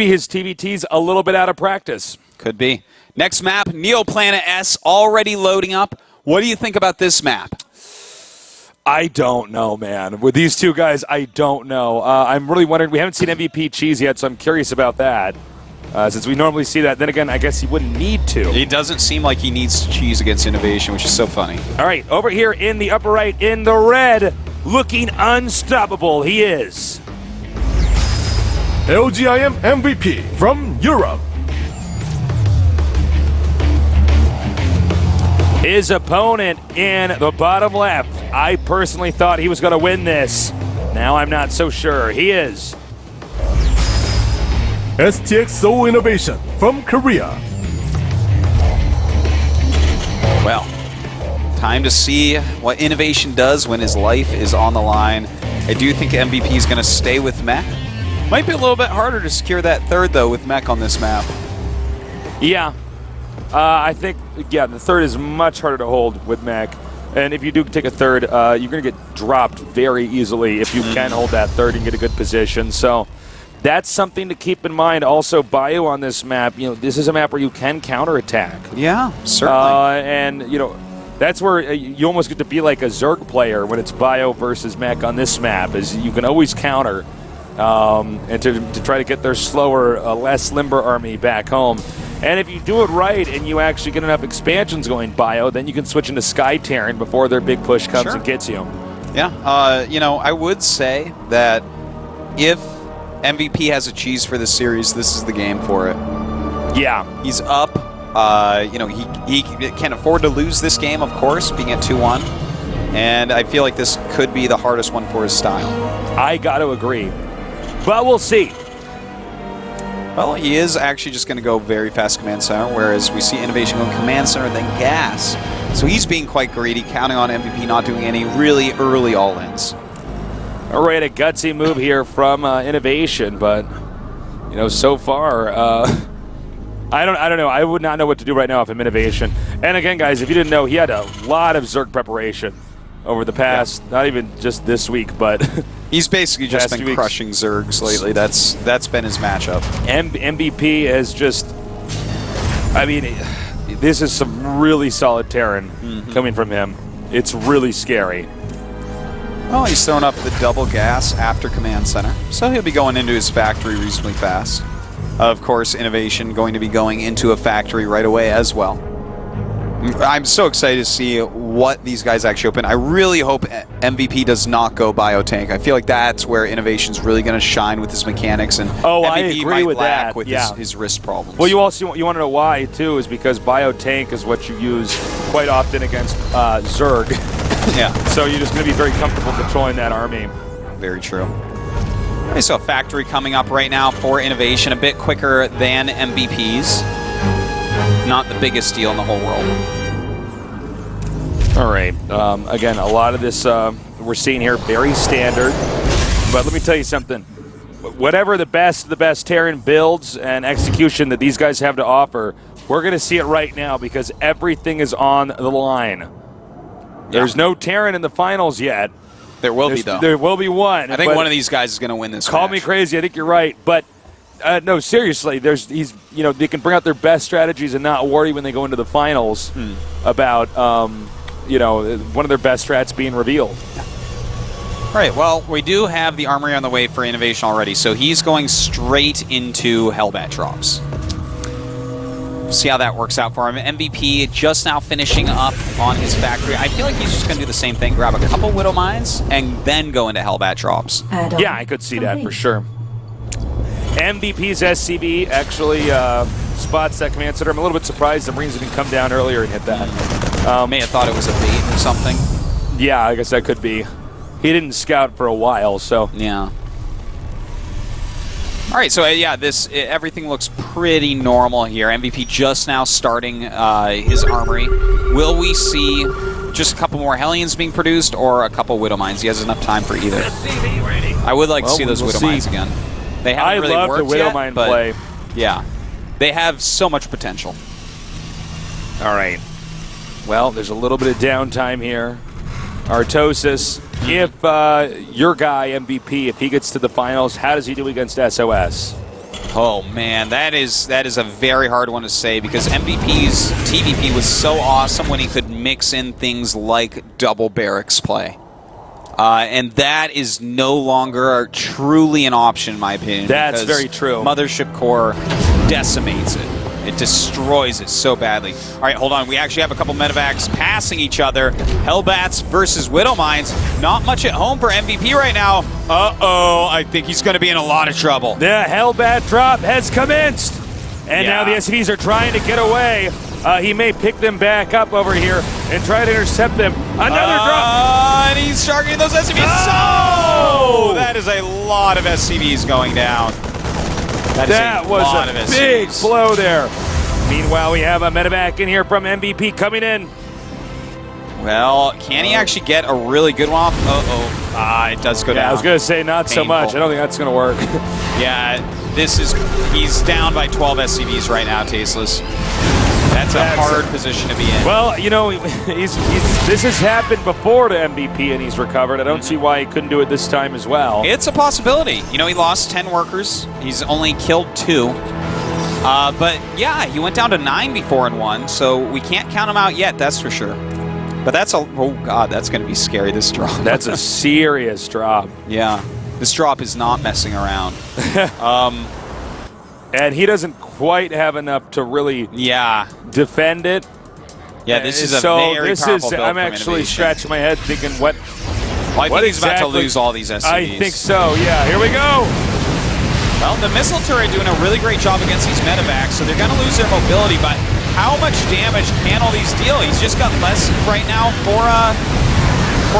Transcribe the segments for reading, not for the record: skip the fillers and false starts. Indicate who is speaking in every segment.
Speaker 1: His TVT's a little bit out of practice.
Speaker 2: Could be. Next map, Neoplanet S already loading up. What do you think about this map?
Speaker 1: I don't know, man. With these two guys, I don't know. I'm really wondering. We haven't seen MVP Cheese yet, so I'm curious about that. Since we normally see that. Then again, I guess he wouldn't need to.
Speaker 2: He doesn't seem like he needs to cheese against Innovation, which is so funny.
Speaker 1: All right, over here in the upper right, in the red, looking unstoppable, he is
Speaker 3: LGIM MVP from Europe.
Speaker 1: His opponent in the bottom left. I personally thought he was going to win this. Now I'm not so sure. He is
Speaker 3: STX Soul Innovation from Korea.
Speaker 2: Well, time to see what Innovation does when his life is on the line. I do think MVP is going to stay with Mech. Might be a little bit harder to secure that third, though, with Mech on this map.
Speaker 1: Yeah. I think, the third is much harder to hold with Mech. And if you do take a third, you're going to get dropped very easily if you can hold that third and get a good position. So that's something to keep in mind. Also, Bio on this map, this is a map where you can counterattack.
Speaker 2: Yeah, certainly.
Speaker 1: And, that's where you almost get to be like a Zerg player when it's Bio versus Mech on this map, is you can always counter and to try to get their slower, less limber army back home. And if you do it right and you actually get enough expansions going Bio, then you can switch into Sky Terran before their big push comes and gets you.
Speaker 2: Yeah, I would say that if MVP has a cheese for this series, this is the game for it.
Speaker 1: Yeah.
Speaker 2: He's up. He can afford to lose this game, of course, being at 2-1. And I feel like this could be the hardest one for his style.
Speaker 1: I got to agree. But we'll see.
Speaker 2: Well, he is actually just going to go very fast Command Center, whereas we see Innovation going Command Center, then Gas. So he's being quite greedy, counting on MVP not doing any really early all-ins.
Speaker 1: All right, a gutsy move here from Innovation, but, so far, I don't know. I would not know what to do right now if I'm Innovation. And again, guys, if you didn't know, he had a lot of Zerg preparation over the past, not even just this week, but
Speaker 2: he's basically just been crushing Zergs lately. That's been his matchup.
Speaker 1: MVP has just, this is some really solid Terran coming from him. It's really scary.
Speaker 2: Well, he's throwing up the double gas after Command Center, so he'll be going into his factory reasonably fast. Of course, Innovation going to be going into a factory right away as well. I'm so excited to see what these guys actually open. I really hope MVP does not go Biotank. I feel like that's where Innovation's really going to shine with his mechanics, and MVP
Speaker 1: I agree
Speaker 2: might
Speaker 1: with
Speaker 2: lack
Speaker 1: that.
Speaker 2: with his wrist problems.
Speaker 1: Well, you want to know why too, is because Biotank is what you use quite often against Zerg.
Speaker 2: Yeah.
Speaker 1: So you're just going to be very comfortable controlling that army. Very true.
Speaker 2: Okay, so a factory coming up right now for Innovation, a bit quicker than MVP's. Not the biggest deal in the whole world.
Speaker 1: All right. Again, a lot of this we're seeing here, very standard. But let me tell you something. Whatever the best Terran builds and execution that these guys have to offer, we're going to see it right now because everything is on the line. There's no Terran in the finals yet.
Speaker 2: There will be, though.
Speaker 1: There will be one.
Speaker 2: I think one of these guys is going to win this
Speaker 1: Call
Speaker 2: match.
Speaker 1: me crazy. I think you're right. But no, seriously, they can bring out their best strategies and not worry when they go into the finals about one of their best strats being revealed.
Speaker 2: All right, well, we do have the armory on the way for Innovation already, so he's going straight into Hellbat drops. See how that works out for him. MVP just now finishing up on his factory. I feel like he's just going to do the same thing, grab a couple Widow Mines, and then go into Hellbat drops.
Speaker 1: Yeah, I could see that for sure. MVP's SCB actually spots that Command Center. I'm a little bit surprised the Marines didn't come down earlier and hit that.
Speaker 2: May have thought it was a bait or something.
Speaker 1: Yeah, I guess that could be. He didn't scout for a while, so.
Speaker 2: Yeah. All right, so everything looks pretty normal here. MVP just now starting his armory. Will we see just a couple more Hellions being produced or a couple Widow Mines? He has enough time for either. I would like to see those Widow Mines again. They haven't really worked
Speaker 1: the Widow
Speaker 2: yet,
Speaker 1: Mine
Speaker 2: but
Speaker 1: play.
Speaker 2: Yeah, they have so much potential.
Speaker 1: All right. Well, there's a little bit of downtime here. Artosis, if your guy, MVP, if he gets to the finals, how does he do against SOS?
Speaker 2: Oh man, that is a very hard one to say because MVP's TVP was so awesome when he could mix in things like double barracks play. And that is no longer truly an option, in my opinion.
Speaker 1: That's very true.
Speaker 2: Mothership Core decimates it. It destroys it so badly. All right, hold on. We actually have a couple medevacs passing each other. Hellbats versus Widowmines. Not much at home for MVP right now. Uh-oh, I think he's going to be in a lot of trouble.
Speaker 1: The Hellbat drop has commenced. And now the SCVs are trying to get away. He may pick them back up over here and try to intercept them. Another drop.
Speaker 2: And he's targeting those SCVs.
Speaker 1: Oh!
Speaker 2: So that is a lot of SCVs going down.
Speaker 1: That was a big blow there. Meanwhile, we have a medevac in here from MVP coming in.
Speaker 2: Well, can he actually get a really good one off? Uh-oh. It does go down.
Speaker 1: I was going to say not so much. I don't think that's going to work.
Speaker 2: Yeah, he's down by 12 SCVs right now, Tasteless. That's a hard position to be in.
Speaker 1: Well, you know, this has happened before to MVP and he's recovered. I don't see why he couldn't do it this time as well.
Speaker 2: It's a possibility. You know, he lost 10 workers. He's only killed 2. But yeah, he went down to 9 before in 1, so we can't count him out yet, that's for sure. But that's oh god, that's going to be scary, this drop.
Speaker 1: That's a serious drop.
Speaker 2: Yeah, this drop is not messing around.
Speaker 1: And he doesn't quite have enough to really defend it.
Speaker 2: Yeah, this is a very powerful build.
Speaker 1: I'm actually scratching my head thinking what
Speaker 2: I think he's about to lose all these SCVs.
Speaker 1: I think so, yeah. Here we go.
Speaker 2: Well, the missile turret doing a really great job against these medevacs, so they're going to lose their mobility, but how much damage can all these deal? He's just got less right now for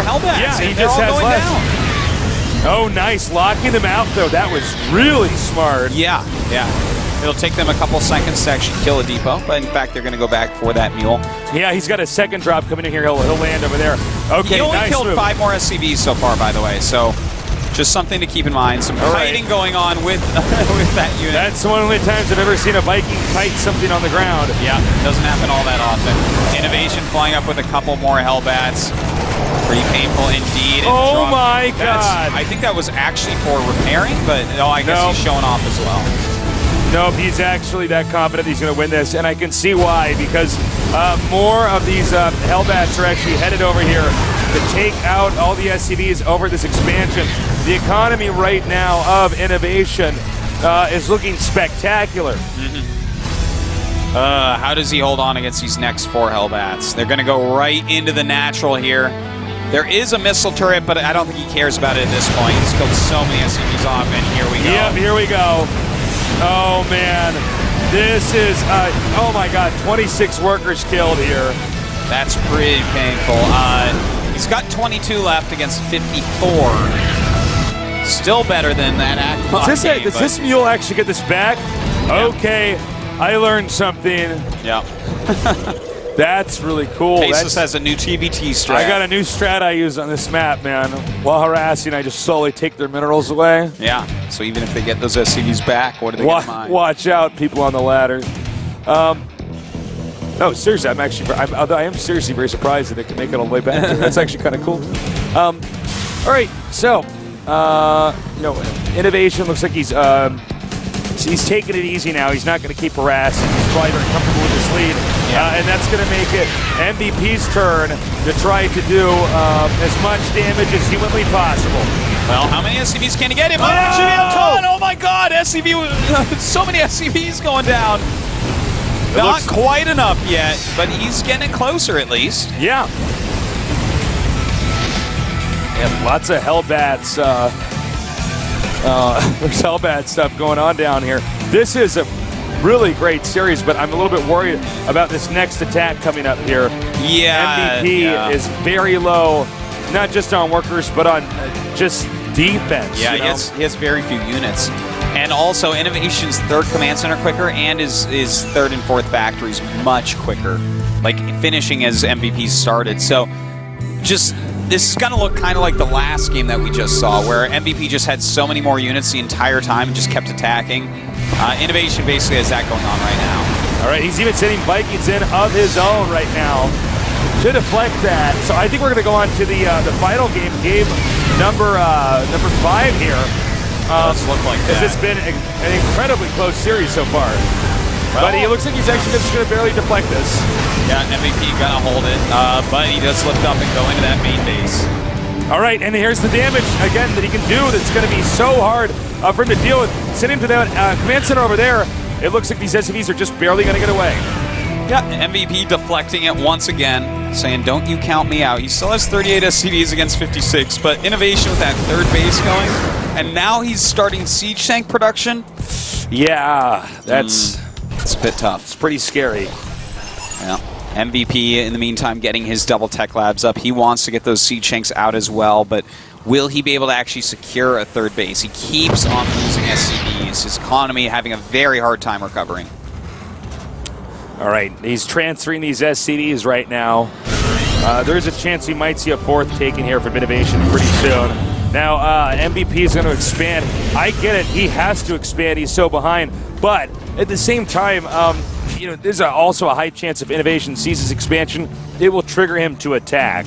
Speaker 2: Hellbats.
Speaker 1: Yeah, he just has less. Down. Oh, nice. Locking them out, though. That was really smart.
Speaker 2: Yeah. It'll take them a couple seconds to actually kill a depot, but in fact, they're going to go back for that mule.
Speaker 1: Yeah, he's got a second drop coming in here. He'll land over there. Okay,
Speaker 2: he only
Speaker 1: nice
Speaker 2: killed
Speaker 1: move.
Speaker 2: 5 more SCVs so far, by the way, so just something to keep in mind. Some fighting going on with that unit.
Speaker 1: That's one of the only times I've ever seen a Viking kite something on the ground.
Speaker 2: Yeah, doesn't happen all that often. Innovation flying up with a couple more Hellbats. Pretty painful indeed.
Speaker 1: Oh my god.
Speaker 2: I think that was actually for repairing, but I guess he's showing off as well.
Speaker 1: Nope, he's actually that confident he's going to win this, and I can see why, because more of these Hellbats are actually headed over here to take out all the SCVs over this expansion. The economy right now of Innovation is looking spectacular.
Speaker 2: How does he hold on against these next 4 Hellbats? They're going to go right into the natural here. There is a missile turret, but I don't think he cares about it at this point. He's killed so many SCVs off, and here we go.
Speaker 1: Yep, here we go. Oh, man. This is, oh my god, 26 workers killed here.
Speaker 2: That's pretty painful. He's got 22 left against 54. Still better than that
Speaker 1: Does this mule actually get this back? Yeah. Okay, I learned something.
Speaker 2: Yeah.
Speaker 1: That's really cool.
Speaker 2: Paceless has a new TVT strat.
Speaker 1: I got a new strat I use on this map, man. While harassing, I just slowly take their minerals away.
Speaker 2: Yeah, so even if they get those SCVs back, what do they get in mind?
Speaker 1: Watch out, people on the ladder. No, seriously, I am seriously very surprised that it can make it all the way back there. That's actually kind of cool. All right, so, you know, Innovation looks like he's taking it easy now. He's not going to keep harassing. He's probably very comfortable with this lead. Yeah. And that's going to make it MVP's turn to try to do as much damage as humanly possible.
Speaker 2: Well, how many SCVs can he get? It might actually be a ton. Oh my god, so many SCVs going down. Not quite enough yet, but he's getting closer at least.
Speaker 1: Yeah. And lots of Hellbats. There's Hellbat stuff going on down here. This is a really great series, but I'm a little bit worried about this next attack coming up here.
Speaker 2: Yeah.
Speaker 1: MVP is very low, not just on workers, but on just defense.
Speaker 2: Yeah, he has very few units. And also, Innovation's 3rd command center quicker, and his 3rd and 4th factories much quicker, like finishing as MVP started. So, this is going to look kind of like the last game that we just saw, where MVP just had so many more units the entire time and just kept attacking. Innovation basically has that going on right now.
Speaker 1: All right, he's even sending Vikings in of his own right now to deflect that. So I think we're going to go on to the final game, number 5 here.
Speaker 2: Does look like that.
Speaker 1: It's been an incredibly close series so far.
Speaker 2: Well,
Speaker 1: but he looks like he's actually just going to barely deflect this.
Speaker 2: Yeah, MVP gonna hold it, but he does lift up and go into that main base.
Speaker 1: All right, and here's the damage, again, that he can do that's going to be so hard for him to deal with. Sending him to that command center over there, it looks like these SCVs are just barely going to get away.
Speaker 2: Yeah, MVP deflecting it once again, saying, don't you count me out. He still has 38 SCVs against 56, but Innovation with that third base going, and now he's starting siege tank production.
Speaker 1: Yeah, that's
Speaker 2: it's a bit tough.
Speaker 1: It's pretty scary.
Speaker 2: Yeah. MVP, in the meantime, getting his double tech labs up. He wants to get those siege tanks out as well, but will he be able to actually secure a third base? He keeps on losing SCVs. His economy having a very hard time recovering.
Speaker 1: All right, he's transferring these SCVs right now. There's a chance we might see a fourth taken here from Innovation pretty soon. Now, MVP is going to expand. I get it. He has to expand. He's so behind. But at the same time, you know, there's also a high chance if Innovation sees his expansion, it will trigger him to attack.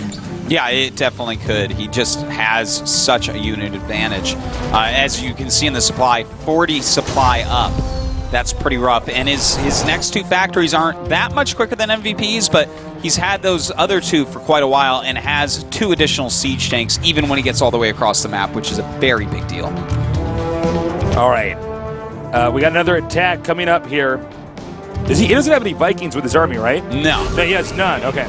Speaker 2: Yeah, it definitely could. He just has such a unit advantage. As you can see in the supply, 40 supply up. That's pretty rough. And his next two factories aren't that much quicker than MVP's, but he's had those other two for quite a while and has 2 additional siege tanks, even when he gets all the way across the map, which is a very big deal.
Speaker 1: All right. We got another attack coming up here. He doesn't have any Vikings with his army, right?
Speaker 2: No.
Speaker 1: He has none. Okay.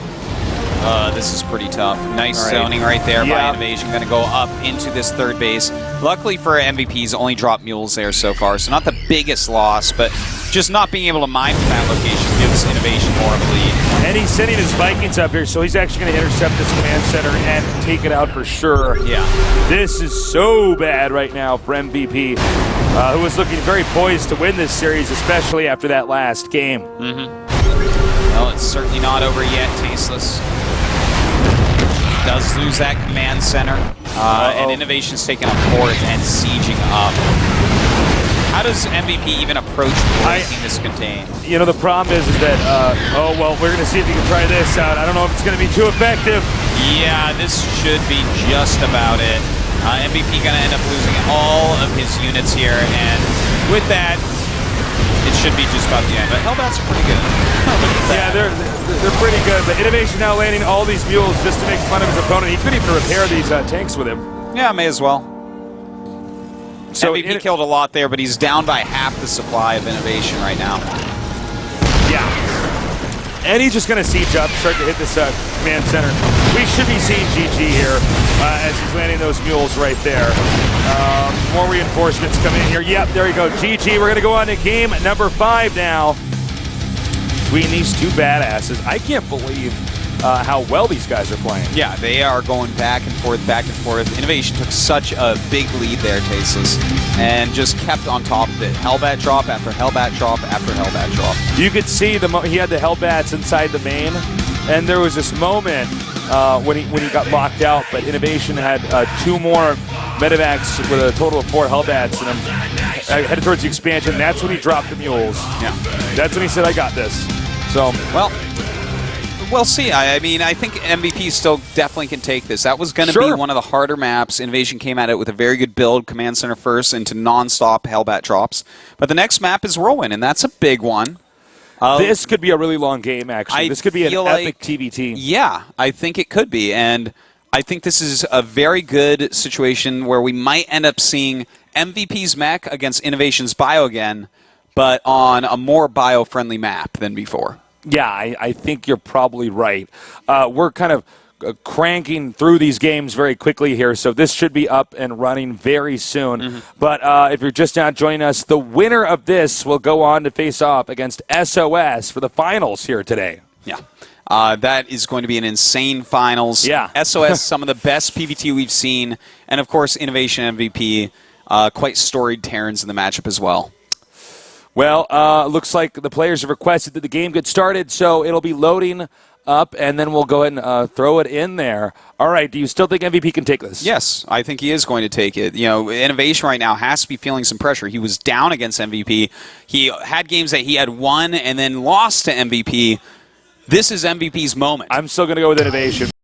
Speaker 2: This is pretty tough. Nice zoning right there by Innovation. Going to go up into this third base. Luckily for MVP, he's only dropped mules there so far, so not the biggest loss, but just not being able to mine from that location gives Innovation more of a lead.
Speaker 1: And he's sending his Vikings up here, so he's actually going to intercept this command center and take it out for sure.
Speaker 2: Yeah.
Speaker 1: This is so bad right now for MVP, who was looking very poised to win this series, especially after that last game.
Speaker 2: Well, it's certainly not over yet, Tasteless. Does lose that command center, and Innovation's taking a fourth and sieging up. How does MVP even approach breaking this contain?
Speaker 1: You know, the problem is that, oh, well, we're going to see if he can try this out. I don't know if it's going to be too effective.
Speaker 2: Yeah, this should be just about it. MVP going to end up losing all of his units here, and with that, it should be just about the end. But Hellbats are pretty good.
Speaker 1: Yeah, they're pretty good. But Innovation now landing all these mules just to make fun of his opponent. He could even repair these tanks with him.
Speaker 2: Yeah, may as well.
Speaker 1: So
Speaker 2: MVP killed a lot there, but he's down by half the supply of Innovation right now.
Speaker 1: Yeah. And he's just going to siege up, start to hit this command center. We should be seeing GG here as he's landing those mules right there. More reinforcements coming in here. Yep, there you go. GG. We're going to go on to game number 5 now. Between these two badasses. I can't believe how well these guys are playing.
Speaker 2: Yeah, they are going back and forth, back and forth. Innovation took such a big lead there, Tasteless, and just kept on top of it. Hellbat drop after Hellbat drop after Hellbat drop.
Speaker 1: You could see he had the Hellbats inside the main, and there was this moment when he got locked out, but Innovation had 2 more medevacs with a total of 4 Hellbats, and headed towards the expansion. That's when he dropped the mules.
Speaker 2: Yeah.
Speaker 1: That's when he said, I got this. So,
Speaker 2: well, we'll see. I mean, I think MVP still definitely can take this. That was going to be one of the harder maps. Innovation came at it with a very good build, command center first, into non-stop Hellbat drops. But the next map is Whirlwind, and that's a big one.
Speaker 1: This could be a really long game, actually. This could be an epic TVT.
Speaker 2: Yeah, I think it could be. And I think this is a very good situation where we might end up seeing MVP's mech against Innovation's bio again, but on a more bio-friendly map than before.
Speaker 1: Yeah, I think you're probably right. We're kind of cranking through these games very quickly here, so this should be up and running very soon. But if you're just now joining us, the winner of this will go on to face off against SOS for the finals here today.
Speaker 2: Yeah. That is going to be an insane finals.
Speaker 1: Yeah.
Speaker 2: SOS, some of the best PvT we've seen, and of course, Innovation MVP, quite storied Terrans in the matchup as well.
Speaker 1: Well, looks like the players have requested that the game get started, so it'll be loading up, and then we'll go ahead and throw it in there. All right, do you still think MVP can take this?
Speaker 2: Yes, I think he is going to take it. You know, Innovation right now has to be feeling some pressure. He was down against MVP. He had games that he had won and then lost to MVP. This is MVP's moment.
Speaker 1: I'm still going to go with Innovation.